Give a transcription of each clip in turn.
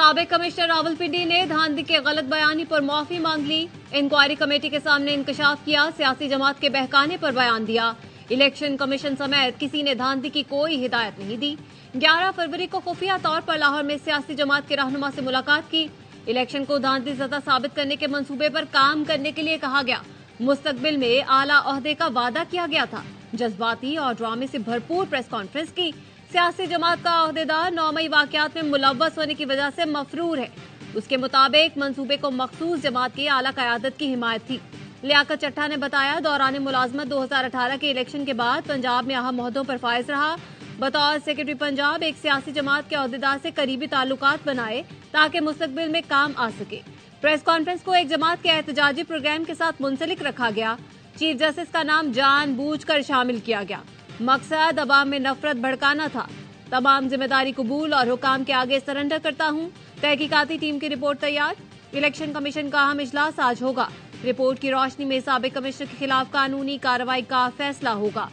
साबिक कमिश्नर रावलपिंडी ने धांधली के गलत बयानी पर माफी मांग ली। इंक्वायरी कमेटी के सामने इंकशाफ किया, सियासी जमात के बहकाने पर बयान दिया। इलेक्शन कमीशन समेत किसी ने धांधली की कोई हिदायत नहीं दी। 11 फरवरी को खुफिया तौर पर लाहौर में सियासी जमात के रहनुमा से मुलाकात की। इलेक्शन को धांधली ज़दा साबित करने के मंसूबे पर काम करने के लिए कहा गया। मुस्तकबिल में आला ओहदे का वादा किया गया था। जज्बाती और ड्रामे से भरपूर प्रेस कॉन्फ्रेंस की। सियासी जमात का ओहदेदार 9 मई वाकयात में मुलव्वस होने की वजह से मफरूर है। उसके मुताबिक मंसूबे को मखसूस जमात की आला क़यादत की हिमायत थी। लियाकत चट्टा ने बताया, दौरान मुलाजमत 2018 के इलेक्शन के बाद पंजाब में अहम ओहदों पर फायज रहा। बतौर सेक्रेटरी पंजाब एक सियासी जमात के ओहदेदार से करीबी ताल्लुकात बनाए ताकि मुस्तकबिल में काम आ सके। प्रेस कॉन्फ्रेंस को एक जमात के एहतजाजी प्रोग्राम के साथ मुंसलिक रखा गया। चीफ जस्टिस का नाम जानबूझकर शामिल किया गया। मकसद अवाम में नफरत भड़काना था। तमाम जिम्मेदारी कबूल और हुकाम के आगे सरेंडर करता हूं। तहकीकाती टीम की रिपोर्ट तैयार। इलेक्शन कमीशन का अहम इजलास आज होगा। रिपोर्ट की रोशनी में साबिक कमिश्नर के खिलाफ कानूनी कार्रवाई का फैसला होगा।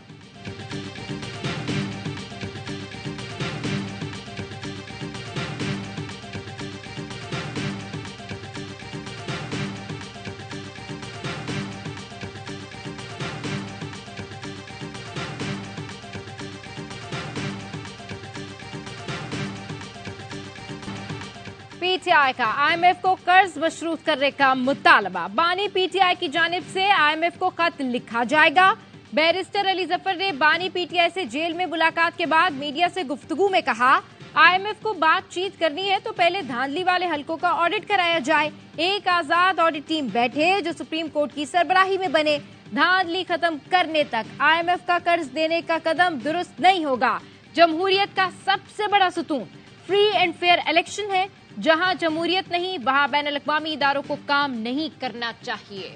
पीटीआई का आईएमएफ को कर्ज मशरूत करने का मुतालबा। बानी पीटीआई की जानिब से आईएमएफ को खत लिखा जाएगा। बैरिस्टर अली जफर ने बानी पीटीआई से जेल में मुलाकात के बाद मीडिया से गुफ्तगू में कहा, आईएमएफ को बातचीत करनी है तो पहले धांधली वाले हलकों का ऑडिट कराया जाए। एक आजाद ऑडिट टीम बैठे जो सुप्रीम कोर्ट की सरबराही में बने। धांधली खत्म करने तक आईएमएफ का कर्ज देने का कदम दुरुस्त नहीं होगा। जमहूरियत का सबसे बड़ा सुतून फ्री एंड फेयर इलेक्शन है। जहां जमहूरियत नहीं वहां बैनुल-अक़वामी इदारों को काम नहीं करना चाहिए।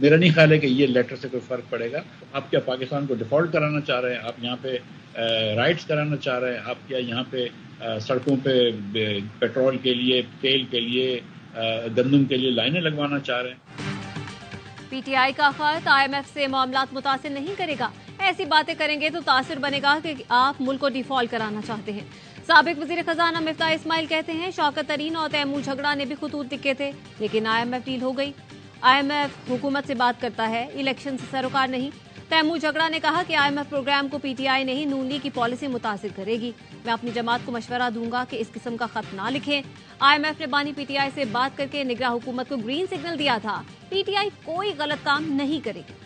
मेरा नहीं ख्याल है कि ये लेटर से कोई फर्क पड़ेगा। आप क्या पाकिस्तान को डिफॉल्ट कराना चाह रहे हैं? आप यहाँ पे राइट्स कराना चाह रहे हैं? आप क्या यहाँ पे सड़कों पे पेट्रोल के लिए, तेल के लिए, गंदम के लिए लाइनें लगवाना चाह रहे हैं? पीटीआई का खत आईएमएफ से मामलात मुतासिर नहीं करेगा। ऐसी बातें करेंगे तो तासिर बनेगा कि आप मुल्क को डिफॉल्ट कराना चाहते हैं। साबिक वजीर खजाना मिफ्ताह इस्माइल कहते हैं, शौकत तरीन और तैमूर झगड़ा ने भी खतूत लिखे थे, लेकिन आईएमएफ डील हो गई। आईएमएफ हुकूमत से बात करता है, इलेक्शन से सरोकार नहीं। तैमूर झगड़ा ने कहा कि आईएमएफ प्रोग्राम को पीटीआई नहीं, नून लीग की पॉलिसी मुतासिर करेगी। मैं अपनी जमात को मशवरा दूंगा कि इस किस्म का खत ना लिखें। आईएमएफ ने बानी पीटीआई से बात करके निगरान हुकूमत को ग्रीन सिग्नल दिया था। पीटीआई कोई गलत काम नहीं करेगी।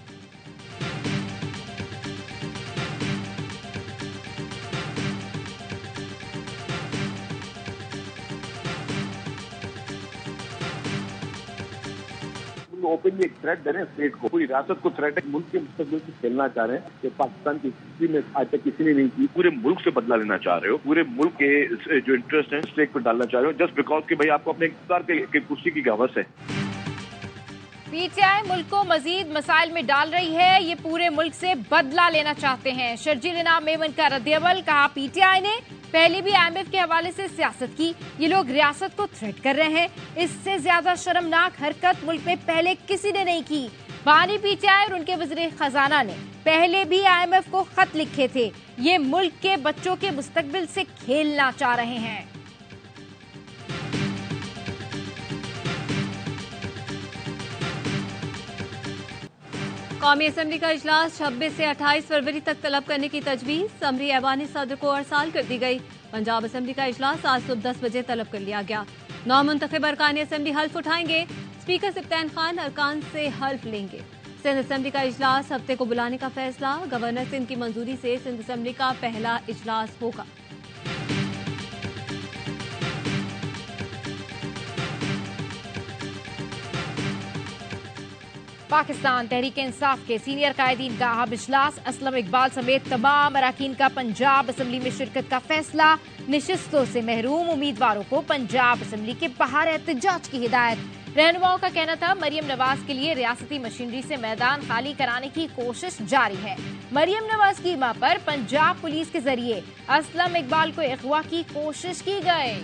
ओपनली एक थ्रेट दे रहे हैं स्टेट को, पूरी रियासत को थ्रेट है। मुल्क के मुस्तकबिल से खेलना चाह रहे हैं कि पाकिस्तान की हिस्ट्री में आज तक किसी ने नहीं की। पूरे मुल्क से बदला लेना चाह रहे हो, पूरे मुल्क के जो इंटरेस्ट है स्टेट पर डालना चाह रहे हो, जस्ट बिकॉज कि भाई आपको अपने इख्तियार के कुर्सी की हवस है। पीटीआई मुल्क को मजीद मसाइल में डाल रही है। ये पूरे मुल्क से बदला लेना चाहते हैं। शर्जील इनाम मेमन का रद्द-ए-अमल, कहा पीटीआई ने पहले भी आईएमएफ के हवाले से सियासत की। ये लोग रियासत को थ्रेट कर रहे हैं। इससे ज्यादा शर्मनाक हरकत मुल्क में पहले किसी ने नहीं की। बानी पीटीआई और उनके वज़ीर खजाना ने पहले भी आईएमएफ को खत लिखे थे। ये मुल्क के बच्चों के मुस्तकबिल से खेलना चाह रहे हैं। कौमी असम्बली का इजलास 26 से 28 फरवरी तक तलब करने की तजवीज़। समरी ऐवानी सदर को अरसाल कर दी गई। पंजाब असम्बली का इजलास आज सुबह 10 बजे तलब कर लिया गया। नौमुंतखब अरकान असम्बली हल्फ उठाएंगे। स्पीकर सिफ्तान खान अरकान से हल्फ लेंगे। सिंध असम्बली का इजलास हफ्ते को बुलाने का फैसला। गवर्नर सिंध की मंजूरी से सिंध असम्बली का पहला इजलास होगा। पाकिस्तान तहरीक इंसाफ के सीनियर कायदीन का अहम इजलास। असलम इकबाल समेत तमाम अरकान का पंजाब असम्बली में शिरकत का फैसला। निशिस्तों से महरूम उम्मीदवारों को पंजाब असम्बली के बाहर एहतजाज की हिदायत। रहनुमाओं का कहना था, मरियम नवाज के लिए रियासती मशीनरी से मैदान खाली कराने की कोशिश जारी है। मरियम नवाज की मां पर पंजाब पुलिस के जरिए असलम इकबाल को अगवा की कोशिश की गई।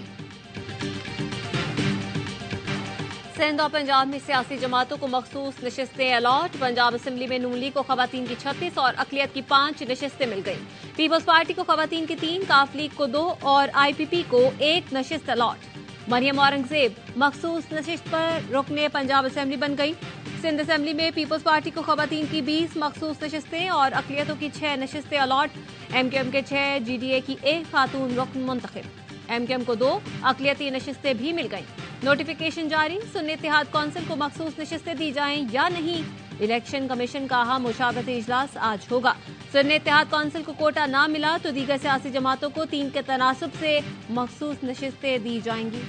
सिंध और पंजाब में सियासी जमातों को मखसूस नशिस्तें अलॉट। पंजाब असेंबली में नून लीग को खवातीन की 36 और अकलियत की 5 नशिस्तें मिल गई। पीपल्स पार्टी को खवातीन की 3, काफ लीग को 2 और IPP को 1 नशिस्त अलॉट। मरियम औरंगजेब मखसूस नशिस्त पर रुकने पंजाब असेंबली बन गई। सिंध असेंबली में पीपल्स पार्टी को खवातीन की 20 मखसूस नशिस्तें और अकलियतों की 6 नशिस्तें अलॉट। MKM के 6, GDA की 1 खातून रुकन मुंतखब। MKM को 2 अकलियती नशिस्तें भी मिल गईं। नोटिफिकेशन जारी, सुन्नी इत्तेहाद कौंसिल को मखसूस नशिस्तें दी जाएं या नहीं। इलेक्शन कमीशन का अहम मुशावरती इजलास आज होगा। सुन्नी इत्तेहाद कौंसिल को कोटा ना मिला तो दीगर सियासी जमातों को 3 के तनासुब से मखसूस नशिस्तें दी जाएंगी।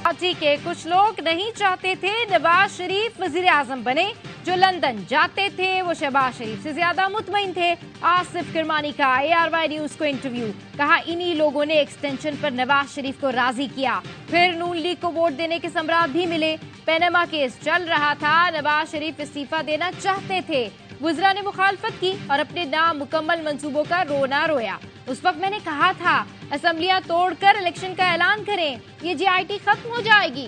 पार्टी के कुछ लोग नहीं चाहते थे नवाज शरीफ वजीर आजम बने। जो लंदन जाते थे वो शहबाज शरीफ से ज्यादा मुतमईन थे। आसिफ किरमानी का ARY न्यूज को इंटरव्यू, कहा इन्हीं लोगों ने एक्सटेंशन पर नवाज शरीफ को राजी किया। फिर नून लीग को वोट देने के सम्राट भी मिले। पैनामा केस चल रहा था, नवाज शरीफ इस्तीफा देना चाहते थे। वज़रा ने मुखालफत की और अपने नामुकम्मल मंसूबों का रोना रोया। उस वक्त मैंने कहा था असेंबलियां तोड़कर इलेक्शन का ऐलान करें, ये JIT खत्म हो जाएगी।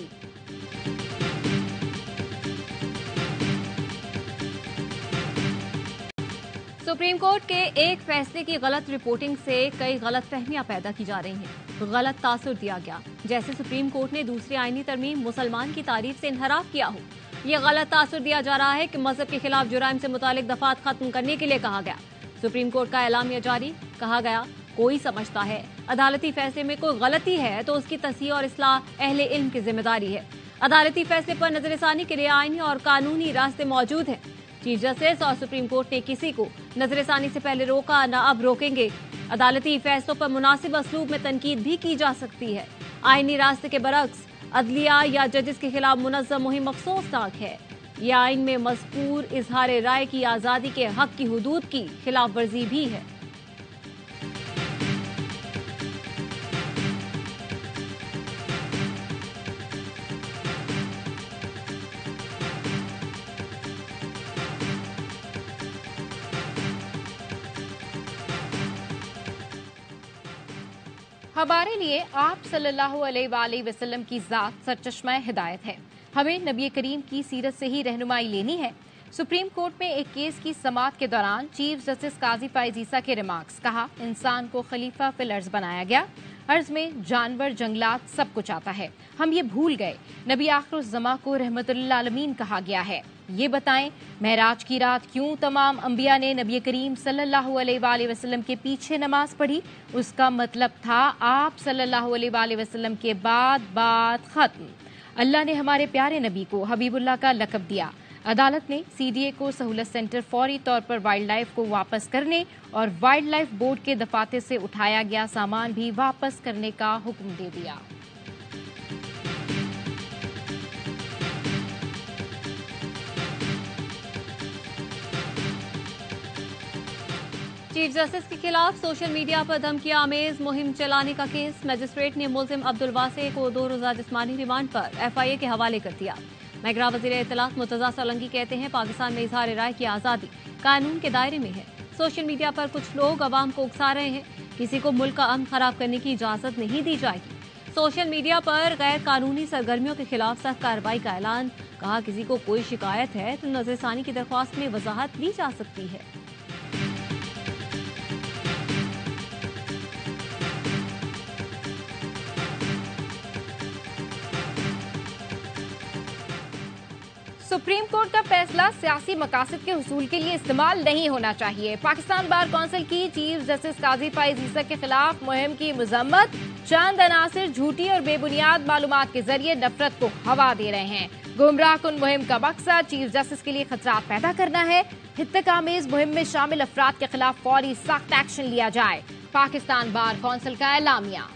सुप्रीम कोर्ट के एक फैसले की गलत रिपोर्टिंग से कई गलत फहमियां पैदा की जा रही हैं। गलत तासुर दिया गया, जैसे सुप्रीम कोर्ट ने दूसरी आईनी तरमीम मुसलमान की तारीफ से इनहराफ किया हो। यह गलत तासुर दिया जा रहा है कि मजहब के खिलाफ जुराइम से मुतालिक दफात खत्म करने के लिए कहा गया। सुप्रीम कोर्ट का एलामिया जारी, कहा गया कोई समझता है अदालती फैसले में कोई गलती है तो उसकी तस्हीह और इस्लाह अहले इल्म की जिम्मेदारी है। अदालती फैसले पर नजरसानी के लिए आईनी और कानूनी रास्ते मौजूद हैं। चीफ जस्टिस और सुप्रीम कोर्ट ने किसी को नजरसानी से पहले रोका, न अब रोकेंगे। अदालती फैसलों पर मुनासिब असलूब में तनकीद भी की जा सकती है। आईनी रास्ते के बरक्स अदलिया या जजेस के खिलाफ मुनज़्ज़म मुहिम अफसोसनाक है। यह आइन में मज़कूर इजहार राय की आज़ादी के हक की हुदूद की खिलाफ वर्जी भी है। हमारे लिए आप सल्लल्लाहु अलैहि वसल्लम की जात सरचश्मा हिदायत है। हमें नबी करीम की सीरत से ही रहनुमाई लेनी है। सुप्रीम कोर्ट में एक केस की समाअत के दौरान चीफ जस्टिस काजी फाइज ईसा के रिमार्क्स, कहा इंसान को खलीफा फिल अर्ज बनाया गया। अर्ज में जानवर, जंगलात सब कुछ आता है। हम ये भूल गए नबी आखिरुज़्ज़मा को रहमतुल आलमीन कहा गया है। ये बताएं मेराज की रात क्यों तमाम अंबिया ने नबी करीम सल्लल्लाहु अलैहि वसल्लम के पीछे नमाज पढ़ी? उसका मतलब था आप सल्लल्लाहु अलैहि वसल्लम के बाद बात खत्म। अल्लाह ने हमारे प्यारे नबी को हबीबुल्लाह का लक़ब दिया। अदालत ने CDA को सहूलत सेंटर फौरी तौर पर वाइल्ड लाइफ को वापस करने और वाइल्ड लाइफ बोर्ड के दफातर से उठाया गया सामान भी वापस करने का हुक्म दे दिया। चीफ जस्टिस के खिलाफ सोशल मीडिया पर धमकियां आमेज मुहिम चलाने का केस, मजिस्ट्रेट ने मुल्जिम अब्दुल वासे को 2 रोजा जिस्मानी रिमांड पर FIA के हवाले कर दिया। महकमा वज़ीर इत्तलात मुर्तज़ा सोलंकी कहते हैं पाकिस्तान में इजहार राय की आज़ादी कानून के दायरे में है। सोशल मीडिया पर कुछ लोग अवाम को उकसा रहे हैं। किसी को मुल्क का अमन खराब करने की इजाजत नहीं दी जाएगी। सोशल मीडिया पर गैर कानूनी सरगर्मियों के खिलाफ सख्त कार्रवाई का ऐलान, कहा किसी को कोई शिकायत है तो नजरसानी की दरख्वास्त में वजाहत ली जा सकती है। सुप्रीम कोर्ट का फैसला सियासी मकासद के हुसूल के लिए इस्तेमाल नहीं होना चाहिए। पाकिस्तान बार कौंसिल की चीफ जस्टिस काजी फाइज ईसा के खिलाफ मुहिम की मजम्मत। चंद अनासिर झूठी और बेबुनियाद मालूमात के जरिए नफरत को हवा दे रहे हैं। गुमराह कुन मुहिम का मकसद चीफ जस्टिस के लिए खतरात पैदा करना है। हित्तकामेज मुहिम में शामिल अफराद के खिलाफ फौरी सख्त एक्शन लिया जाए। पाकिस्तान बार कौंसिल का एलामिया।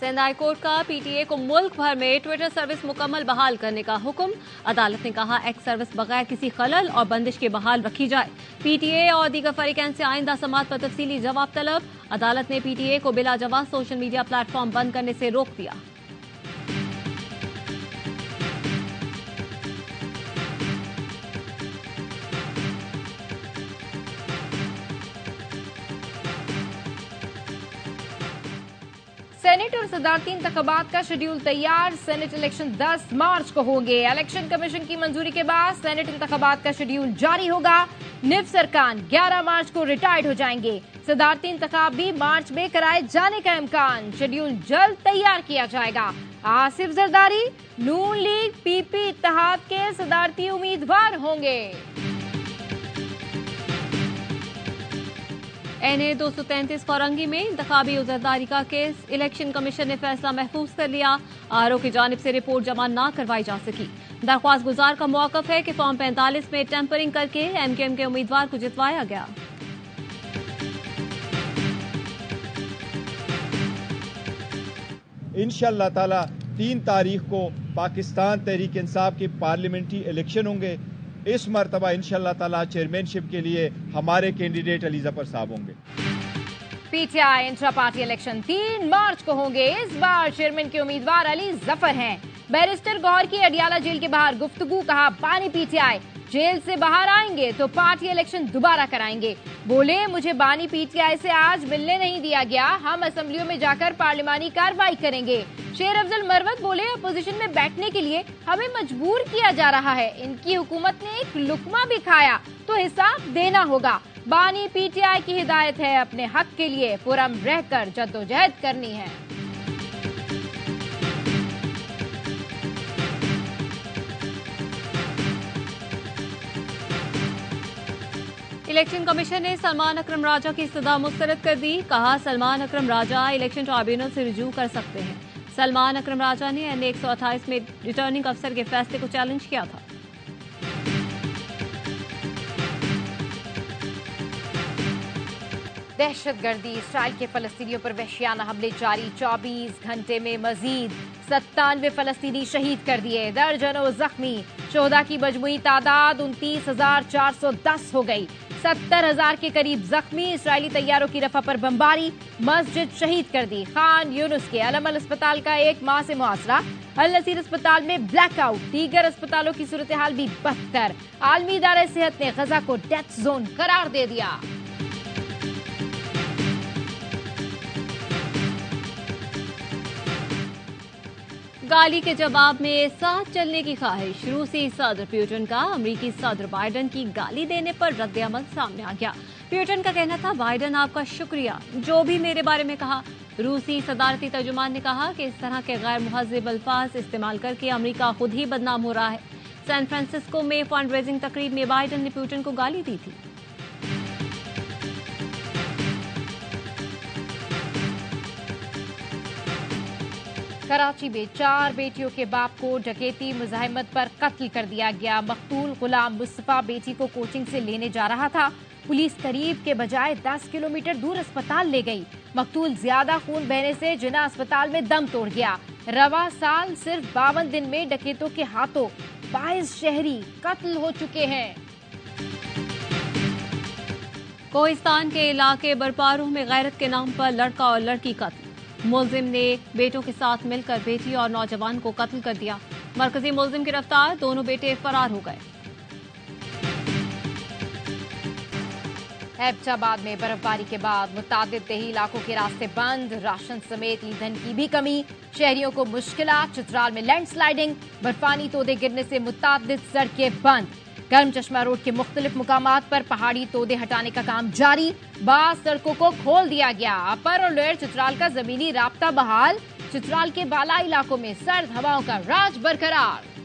सिंध हाई कोर्ट का PTA को मुल्क भर में ट्विटर सर्विस मुकम्मल बहाल करने का हुक्म। अदालत ने कहा एक्स सर्विस बगैर किसी खलल और बंदिश के बहाल रखी जाए। PTA और दीगर फरीकैन से आइंदा समाअत पर तफसीली जवाब तलब। अदालत ने PTA को बिला जवाब सोशल मीडिया प्लेटफॉर्म बंद करने से रोक दिया। सेनेट और सदारती इंतखाबात का शेड्यूल तैयार। सेनेट इलेक्शन 10 मार्च को होंगे। इलेक्शन कमीशन की मंजूरी के बाद सेनेट इंतखाबात का शेड्यूल जारी होगा। निफ्स अरकान 11 मार्च को रिटायर्ड हो जाएंगे। सदारती इंतखाब भी मार्च में कराए जाने का इम्कान। शेड्यूल जल्द तैयार किया जाएगा। आसिफ जरदारी नून लीग पीपी इत्तेहाद के सदारती उम्मीदवार होंगे। NA 233 फौरंगी में इंतखाबी उजरदारी का केस। इलेक्शन कमीशन ने फैसला महफूज कर लिया। आरओ की जानिब से रिपोर्ट जमा न करवाई जा सकी। दरख्वास्त गुजार का मौकफ है कि फॉर्म 45 में टेम्परिंग करके MKM के उम्मीदवार को जितवाया गया। इंशाअल्लाह ताला 3 तारीख को पाकिस्तान तहरीक इंसाफ के पार्लियामेंट्री इलेक्शन होंगे। इस मरतबा इंशाअल्लाह ताला चेयरमैनशिप के लिए हमारे कैंडिडेट अली जफर साहब होंगे। PTI इंट्रा पार्टी इलेक्शन 3 मार्च को होंगे। इस बार चेयरमैन के उम्मीदवार अली जफर हैं। बैरिस्टर गौहर की अडियाला जेल के बाहर गुफ्तगू। कहा बानी PTI जेल से बाहर आएंगे तो पार्टी इलेक्शन दोबारा कराएंगे। बोले मुझे बानी PTI से आज मिलने नहीं दिया गया, हम असेंबलियों में जाकर पार्लिमानी कार्रवाई करेंगे। शेर अफजल मरवत बोले अपोजिशन में बैठने के लिए हमें मजबूर किया जा रहा है। इनकी हुकूमत ने एक लुकमा भी खाया तो हिसाब देना होगा। बानी PTI की हिदायत है अपने हक के लिए पुरम रहकर जद्दोजहद करनी है। इलेक्शन कमीशन ने सलमान अकरम राजा की इस्तदा मुस्तरद कर दी। कहा सलमान अकरम राजा इलेक्शन ट्राइब्यूनल से रुजू कर सकते हैं। सलमान अकरम राजा ने NA 128 में रिटर्निंग अफसर के फैसले को चैलेंज किया था। दहशतगर्दी इसराइल के फलस्तीनियों पर वहशियाना हमले जारी। 24 घंटे में मजीद 97 फलस्तीनी शहीद कर दिए, दर्जनों जख्मी। शोहदा की मजमुई तादाद 29,410 हो गई। 70,000 के करीब जख्मी। इसराइली तैयारों की रफा पर बमबारी, मस्जिद शहीद कर दी। खान यूनुस के अलमल अस्पताल का 1 माह से मुहासरा। अल नसीर अस्पताल में ब्लैकआउट। दीगर अस्पतालों की सूरत हाल भी बदतर। आलमी इदारे सेहत ने गजा को डेथ जोन करार दे दिया। गाली के जवाब में साथ चलने की ख्वाहिश। रूसी सदर पुतिन का अमेरिकी सदर बाइडन की गाली देने पर रद्द-ए-अमल सामने आ गया। पुतिन का कहना था बाइडन आपका शुक्रिया जो भी मेरे बारे में कहा। रूसी सदारती तर्जुमान ने कहा कि इस तरह के गैर मुहज़्ज़ब अल्फाज इस्तेमाल करके अमेरिका खुद ही बदनाम हो रहा है। सैन फ्रांसिस्को में फंड रेजिंग तकरीब में बाइडन ने पुतिन को गाली दी थी। कराची में 4 बेटियों के बाप को डकैती मुज़ाहिमत पर कत्ल कर दिया गया। मकतूल गुलाम मुस्तफा बेटी को कोचिंग से लेने जा रहा था। पुलिस करीब के बजाय 10 किलोमीटर दूर अस्पताल ले गई। मकतूल ज्यादा खून बहने से जिना अस्पताल में दम तोड़ गया। रवा साल सिर्फ 52 दिन में डकैतों के हाथों 22 शहरी कत्ल हो चुके हैं। कोहिस्तान के इलाके बरपारू में गैरत के नाम पर लड़का और लड़की कत्ल। मुलजिम ने बेटों के साथ मिलकर बेटी और नौजवान को कत्ल कर दिया। मरकजी मुलजिम गिरफ्तार, दोनों बेटे फरार हो गए। हैदराबाद में बर्फबारी के बाद मुतादिद देही इलाकों के रास्ते बंद। राशन समेत ईंधन की भी कमी, शहरियों को मुश्किलात। चित्राल में लैंडस्लाइडिंग, बर्फानी तोदे गिरने से मुतादिद सड़कें बंद। गर्म चश्मा रोड के मुख्तलिफ मुकामात पर पहाड़ी तोदे हटाने का काम जारी। बास सड़कों को खोल दिया गया। अपर और लोअर चित्राल का जमीनी राब्ता बहाल। चित्राल के बालाई इलाकों में सर्द हवाओं का राज बरकरार।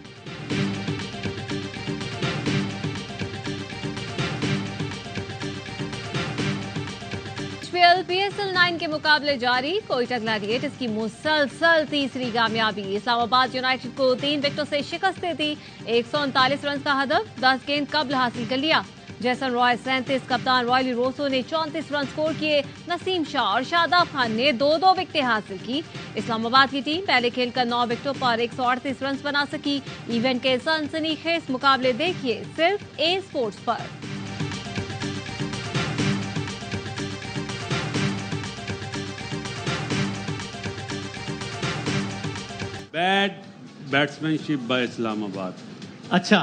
PSL 9 के मुकाबले जारी। कोयटा ग्लैडिएटर्स की मुसलसल तीसरी कामयाबी। इस्लामाबाद यूनाइटेड को 3 विकेटों से शिकस्त दे दी। 139 रन का हदफ 10 गेंद कबल हासिल कर लिया। जैसन रॉय 37, कप्तान रॉयली रोसो ने 34 रन स्कोर किए। नसीम शाह और शादाब खान ने 2-2 विकेटें हासिल की। इस्लामाबाद की टीम पहले खेलकर 9 विकेटों पर 138 रन बना सकी। इवेंट के सनसनीखेज मुकाबले देखिए सिर्फ ए स्पोर्ट्स पर। Bad batsmanship by Islamabad. अच्छा,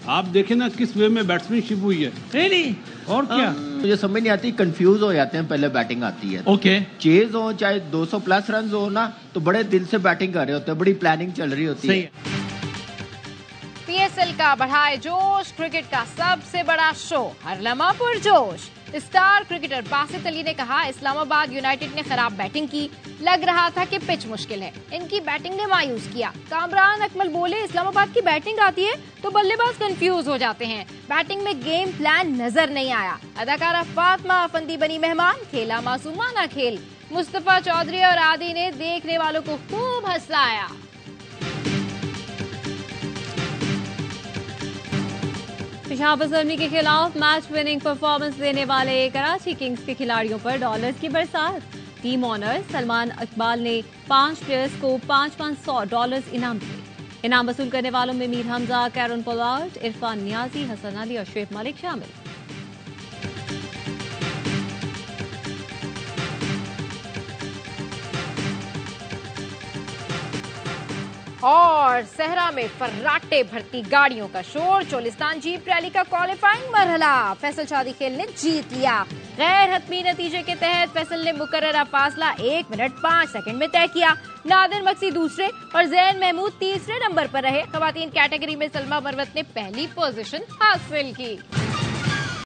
आप देखें ना किस वे में बैट्समैनशिप हुई है। नहीं और क्या मुझे समझ नहीं आती, कंफ्यूज हो जाते हैं पहले बैटिंग आती है। ओके चेज हो चाहे 200 प्लस रन हो ना, तो बड़े दिल से बैटिंग कर रहे होते हैं, बड़ी प्लानिंग चल रही होती है। पीएसएल का बढ़ाए जोश, क्रिकेट का सबसे बड़ा शो, हर लम्हा पुरजोश। स्टार क्रिकेटर बासित अली ने कहा, इस्लामाबाद यूनाइटेड ने खराब बैटिंग की, लग रहा था कि पिच मुश्किल है, इनकी बैटिंग ने मायूस किया। कामरान अकमल बोले, इस्लामाबाद की बैटिंग आती है तो बल्लेबाज कंफ्यूज हो जाते हैं, बैटिंग में गेम प्लान नजर नहीं आया। अदाकारा फातिमा अफंदी बनी मेहमान, खेला मासूमाना खेल। मुस्तफा चौधरी और आदि ने देखने वालों को खूब हंसाया। पेशावर ज़ल्मी के खिलाफ मैच विनिंग परफॉर्मेंस देने वाले कराची किंग्स के खिलाड़ियों पर डॉलर्स की बरसात। टीम ऑनर सलमान इकबाल ने 5 प्लेयर्स को $500 इनाम दिए। इनाम वसूल करने वालों में मीर हमजा, कैरन पोलार्ड, इरफान नियाजी, हसन अली और शुएब मलिक शामिल। और सहरा में फर्राटे भरती गाड़ियों का शोर, चोलिस्तान जीप रैली का क्वालिफाइंग मरहला फैसल शादी खेल ने जीत लिया। गैर हतमी नतीजे के तहत फैसल ने मुकर्ररा फासला 1 मिनट 5 सेकंड में तय किया। नादिर मक्सी दूसरे और जैन महमूद तीसरे नंबर पर रहे। खवातीन कैटेगरी में सलमा मरवत ने पहली पोजीशन हासिल की।